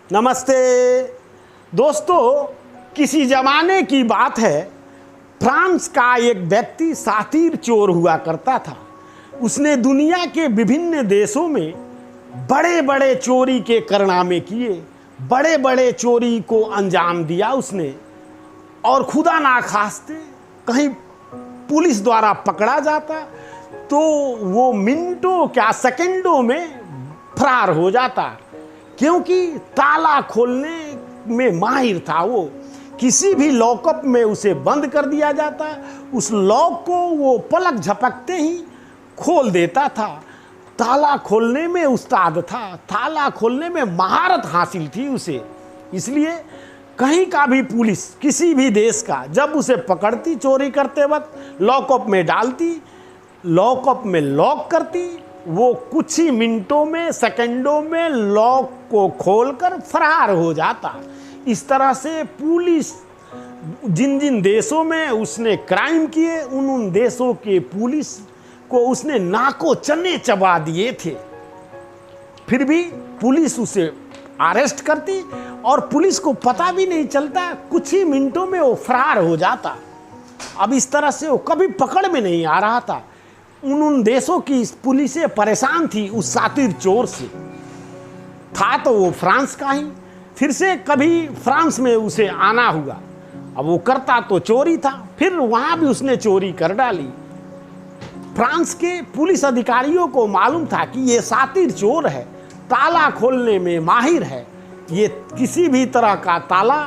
नमस्ते दोस्तों, किसी जमाने की बात है। फ्रांस का एक व्यक्ति शातिर चोर हुआ करता था। उसने दुनिया के विभिन्न देशों में बड़े बड़े चोरी के कारनामे किए, बड़े बड़े चोरी को अंजाम दिया उसने। और खुदा ना खास्ते कहीं पुलिस द्वारा पकड़ा जाता तो वो मिनटों क्या सेकंडों में फरार हो जाता, क्योंकि ताला खोलने में माहिर था वो। किसी भी लॉकअप में उसे बंद कर दिया जाता, उस लॉक को वो पलक झपकते ही खोल देता था। ताला खोलने में उस्ताद था, ताला खोलने में महारत हासिल थी उसे। इसलिए कहीं का भी पुलिस किसी भी देश का जब उसे पकड़ती चोरी करते वक्त, लॉकअप में डालती, लॉकअप में लॉक करती, वो कुछ ही मिनटों में सेकंडों में लॉक को खोलकर फरार हो जाता। इस तरह से पुलिस जिन जिन देशों में उसने क्राइम किए, उन देशों के पुलिस को उसने नाको चने चबा दिए थे। फिर भी पुलिस उसे अरेस्ट करती और पुलिस को पता भी नहीं चलता, कुछ ही मिनटों में वो फरार हो जाता। अब इस तरह से वो कभी पकड़ में नहीं आ रहा था। उन देशों की पुलिसें परेशान थी उस शातिर चोर से। था तो वो फ्रांस का ही, फिर से कभी फ्रांस में उसे आना हुआ। अब वो करता तो चोरी था, फिर वहाँ भी उसने चोरी कर डाली। फ्रांस के पुलिस अधिकारियों को मालूम था कि ये शातिर चोर है, ताला खोलने में माहिर है। ये किसी भी तरह का ताला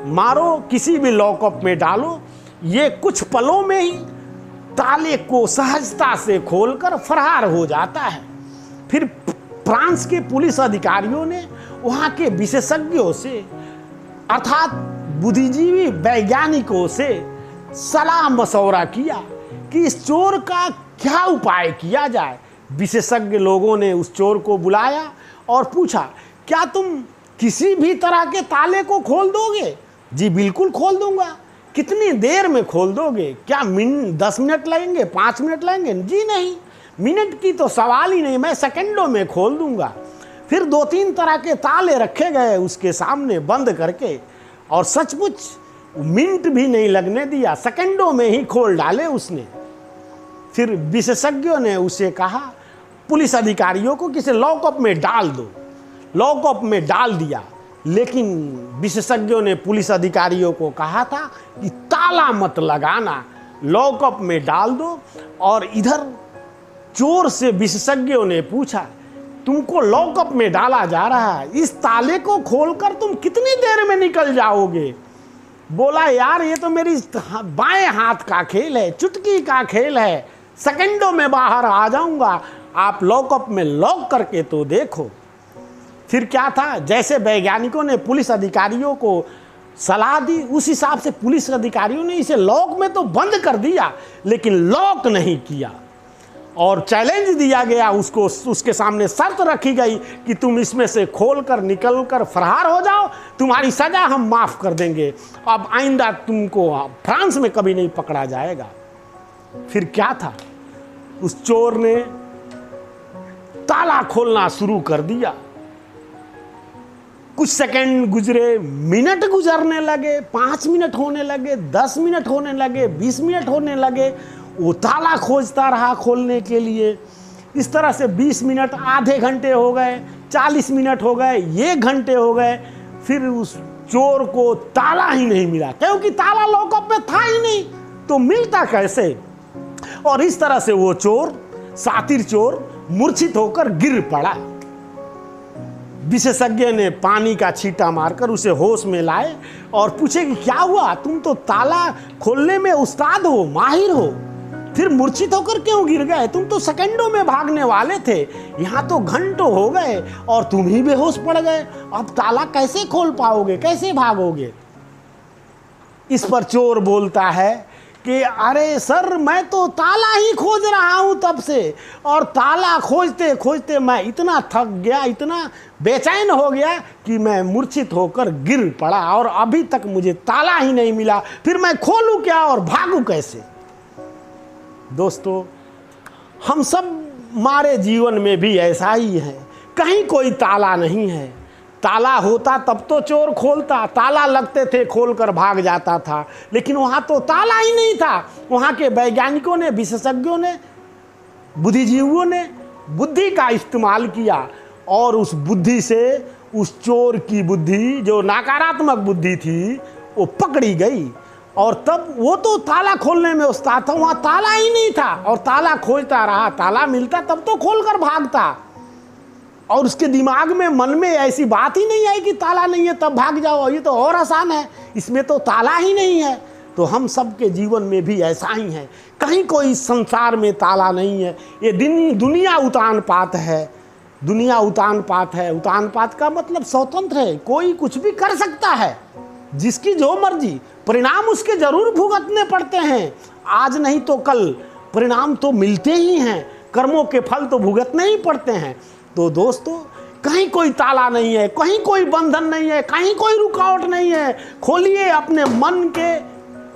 मारो, किसी भी लॉकअप में डालो, ये कुछ पलों में ही ताले को सहजता से खोलकर फरार हो जाता है। फिर फ्रांस के पुलिस अधिकारियों ने वहाँ के विशेषज्ञों से अर्थात बुद्धिजीवी वैज्ञानिकों से सलाह मशवरा किया कि इस चोर का क्या उपाय किया जाए। विशेषज्ञ लोगों ने उस चोर को बुलाया और पूछा, क्या तुम किसी भी तरह के ताले को खोल दोगे? जी बिल्कुल खोल दूंगा। कितनी देर में खोल दोगे? क्या 10 मिनट लगेंगे, 5 मिनट लगेंगे? जी नहीं, मिनट की तो सवाल ही नहीं, मैं सेकंडों में खोल दूंगा। फिर 2-3 तरह के ताले रखे गए उसके सामने बंद करके, और सचमुच मिनट भी नहीं लगने दिया, सेकंडों में ही खोल डाले उसने। फिर विशेषज्ञों ने उसे कहा, पुलिस अधिकारियों को कि इसे लॉकअप में डाल दो। लॉकअप में डाल दिया, लेकिन विशेषज्ञों ने पुलिस अधिकारियों को कहा था कि ताला मत लगाना, लॉकअप में डाल दो। और इधर चोर से विशेषज्ञों ने पूछा, तुमको लॉकअप में डाला जा रहा है, इस ताले को खोलकर तुम कितनी देर में निकल जाओगे? बोला, यार ये तो मेरी बाएं हाथ का खेल है, चुटकी का खेल है, सेकंडों में बाहर आ जाऊंगा, आप लॉकअप में लॉक करके तो देखो। फिर क्या था, जैसे वैज्ञानिकों ने पुलिस अधिकारियों को सलाह दी, उस हिसाब से पुलिस अधिकारियों ने इसे लॉक में तो बंद कर दिया, लेकिन लॉक नहीं किया। और चैलेंज दिया गया उसको, उसके सामने शर्त रखी गई कि तुम इसमें से खोलकर निकलकर फरार हो जाओ, तुम्हारी सजा हम माफ़ कर देंगे, अब आइंदा तुमको फ्रांस में कभी नहीं पकड़ा जाएगा। फिर क्या था, उस चोर ने ताला खोलना शुरू कर दिया। कुछ सेकंड गुजरे, मिनट गुजरने लगे, 5 मिनट होने लगे, 10 मिनट होने लगे, 20 मिनट होने लगे। वो ताला खोजता रहा खोलने के लिए। इस तरह से 20 मिनट, आधे घंटे हो गए, 40 मिनट हो गए, 1 घंटे हो गए। फिर उस चोर को ताला ही नहीं मिला, क्योंकि ताला लॉकअप में था ही नहीं, तो मिलता कैसे? और इस तरह से वो चोर, शातिर चोर, मूर्छित होकर गिर पड़ा। विशेषज्ञ ने पानी का छींटा मारकर उसे होश में लाए और पूछे कि क्या हुआ, तुम तो ताला खोलने में उस्ताद हो, माहिर हो, फिर मूर्छित होकर क्यों गिर गए? तुम तो सेकंडों में भागने वाले थे, यहाँ तो घंटों हो गए और तुम ही बेहोश पड़ गए। अब ताला कैसे खोल पाओगे, कैसे भागोगे? इस पर चोर बोलता है कि अरे सर, मैं तो ताला ही खोज रहा हूँ तब से, और ताला खोजते खोजते मैं इतना थक गया, इतना बेचैन हो गया कि मैं मूर्छित होकर गिर पड़ा, और अभी तक मुझे ताला ही नहीं मिला, फिर मैं खोलूँ क्या और भागूँ कैसे? दोस्तों, हम सब हमारे जीवन में भी ऐसा ही है, कहीं कोई ताला नहीं है, ताला होता तब तो चोर खोलता, ताला लगते थे खोल कर भाग जाता था, लेकिन वहाँ तो ताला ही नहीं था। वहाँ के वैज्ञानिकों ने, विशेषज्ञों ने, बुद्धिजीवियों ने बुद्धि का इस्तेमाल किया और उस बुद्धि से उस चोर की बुद्धि, जो नकारात्मक बुद्धि थी, वो पकड़ी गई। और तब वो तो ताला खोलने में उस्ताद था, वहाँ ताला ही नहीं था और ताला खोजता रहा। ताला मिलता तब तो खोल कर भागता, और उसके दिमाग में, मन में ऐसी बात ही नहीं आई कि ताला नहीं है तब भाग जाओ, ये तो और आसान है, इसमें तो ताला ही नहीं है। तो हम सबके जीवन में भी ऐसा ही है, कहीं कोई संसार में ताला नहीं है। ये दुनिया उतान पात है, दुनिया उतान पात है। उतान पात का मतलब स्वतंत्र है, कोई कुछ भी कर सकता है, जिसकी जो मर्जी। परिणाम उसके जरूर भुगतने पड़ते हैं, आज नहीं तो कल परिणाम तो मिलते ही हैं, कर्मों के फल तो भुगतने ही पड़ते हैं। तो दोस्तों, कहीं कोई ताला नहीं है, कहीं कोई बंधन नहीं है, कहीं कोई रुकावट नहीं है। खोलिए अपने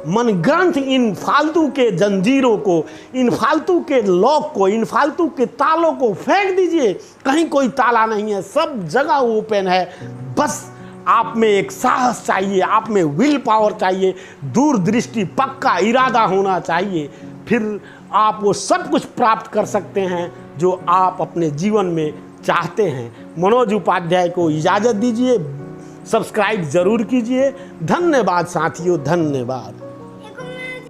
मन ग्रंथ, इन फालतू के जंजीरों को, इन फालतू के लॉक को, इन फालतू के तालों को फेंक दीजिए। कहीं कोई ताला नहीं है, सब जगह ओपन है। बस आप में एक साहस चाहिए, आप में विल पावर चाहिए, दूरदृष्टि, पक्का इरादा होना चाहिए। फिर आप वो सब कुछ प्राप्त कर सकते हैं जो आप अपने जीवन में चाहते हैं। मनोज उपाध्याय को इजाज़त दीजिए, सब्सक्राइब ज़रूर कीजिए। धन्यवाद साथियों, धन्यवाद।